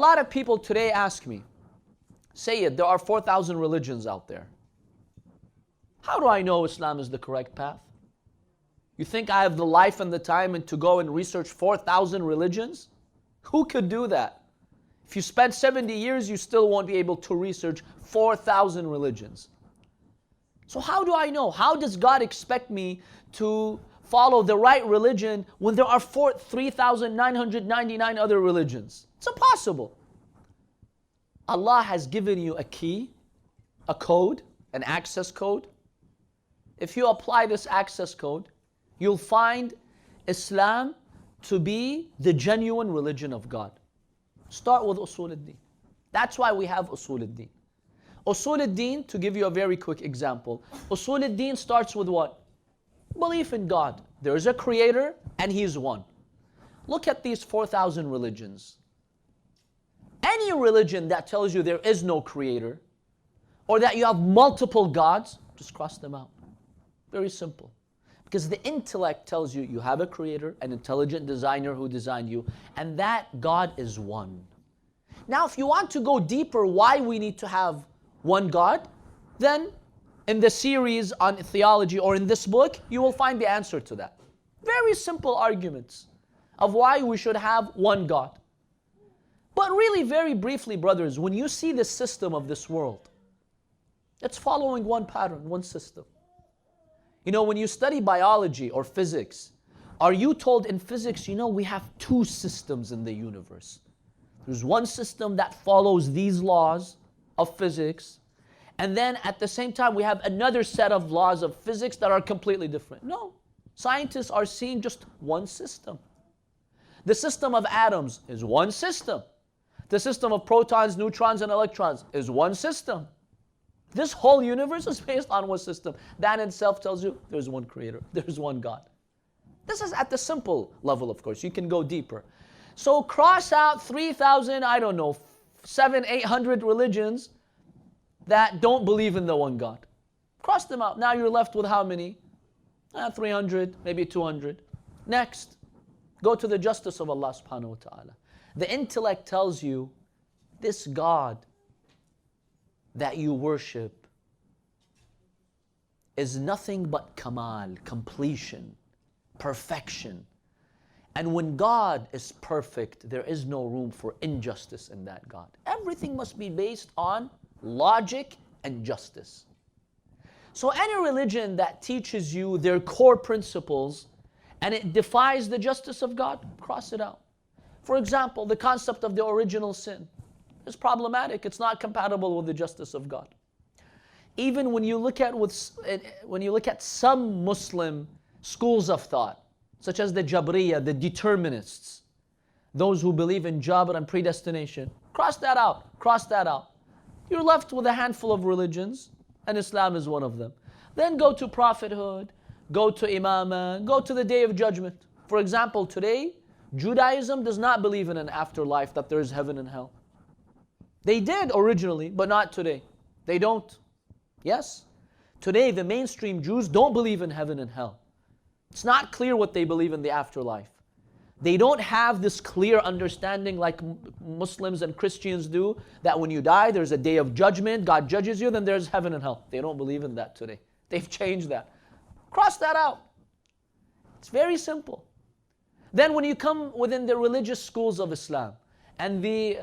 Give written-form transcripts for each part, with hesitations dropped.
lot of people today ask me, Sayyid, there are 4,000 religions out there. How do I know Islam is the correct path? You think I have the life and the time and to go and research 4,000 religions? Who could do that? If you spend 70 years, you still won't be able to research 4,000 religions. So how do I know? How does God expect me to follow the right religion when there are 3,999 other religions? It's impossible. Allah has given you a key, a code, an access code. If you apply this access code, you'll find Islam to be the genuine religion of God. Start with Usul al-Din. That's why we have Usul al-Din. Usul al-Din, to give you a very quick example, Usul al-Din starts with what? Belief in God. There is a creator and He is one. Look at these 4,000 religions. Any religion that tells you there is no creator or that you have multiple gods, just cross them out. Very simple. Because the intellect tells you you have a creator, an intelligent designer who designed you, and that God is one. Now, if you want to go deeper why we need to have one God, then in the series on theology or in this book, you will find the answer to that. Very simple arguments of why we should have one God. But really, very briefly, brothers, when you see the system of this world, it's following one pattern, one system. You know, when you study biology or physics, are you told in physics, you know, we have two systems in the universe. There's one system that follows these laws of physics, and then at the same time we have another set of laws of physics that are completely different. No, scientists are seeing just one system. The system of atoms is one system. The system of protons, neutrons, and electrons is one system. This whole universe is based on one system. That in itself tells you there's one creator, there's one God. This is at the simple level, of course. You can go deeper. So cross out 3,000, I don't know, 700, 800 religions that don't believe in the one God. Cross them out. Now you're left with how many? 300, maybe 200. Next, go to the justice of Allah subhanahu wa ta'ala. The intellect tells you this God that you worship is nothing but kamal, completion, perfection. And when God is perfect, there is no room for injustice in that God. Everything must be based on logic and justice. So any religion that teaches you their core principles and it defies the justice of God, cross it out. For example, the concept of the original sin is problematic. It's not compatible with the justice of God. Even when you look at some Muslim schools of thought, such as the Jabriya, the determinists, those who believe in Jabr and predestination, cross that out, cross that out. You're left with a handful of religions, and Islam is one of them. Then go to prophethood, go to imamah, go to the Day of Judgment. For example, today, Judaism does not believe in an afterlife, that there is heaven and hell. They did originally, but not today. They don't. Yes? Today, the mainstream Jews don't believe in heaven and hell. It's not clear what they believe in the afterlife. They don't have this clear understanding like Muslims and Christians do, that when you die, there's a day of judgment, God judges you, then there's heaven and hell. They don't believe in that today. They've changed that. Cross that out. It's very simple. Then when you come within the religious schools of Islam and the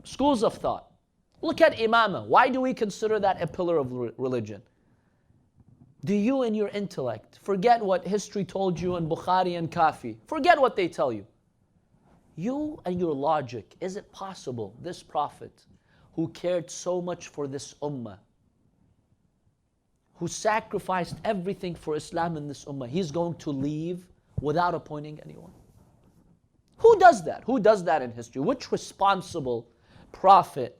schools of thought, look at imamah. Why do we consider that a pillar of religion? Do you in your intellect forget what history told you in Bukhari and Kafi? Forget what they tell you. You and your logic, is it possible this prophet who cared so much for this ummah, who sacrificed everything for Islam in this ummah, he's going to leave without appointing anyone? Who does that? Who does that in history? Which responsible prophet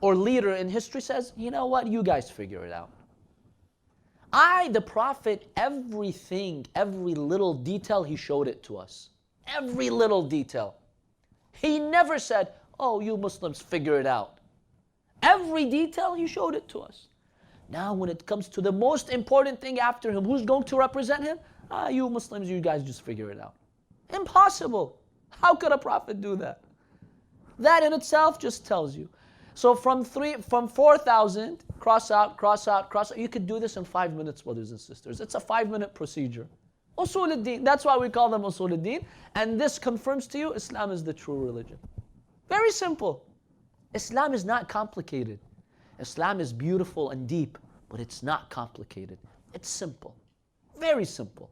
or leader in history says, you know what, you guys figure it out? The prophet, everything, every little detail, he showed it to us. Every little detail. He never said, oh, you Muslims figure it out. Every detail, he showed it to us. Now when it comes to the most important thing after him, who's going to represent him? You Muslims, you guys just figure it out. Impossible. How could a prophet do that? That in itself just tells you. So from 4,000, cross out, cross out, cross out. You could do this in 5 minutes, brothers and sisters. It's a 5-minute procedure. Usul al-Din, that's why we call them Usul al-Din. And this confirms to you Islam is the true religion. Very simple. Islam is not complicated. Islam is beautiful and deep, but it's not complicated. It's simple. Very simple.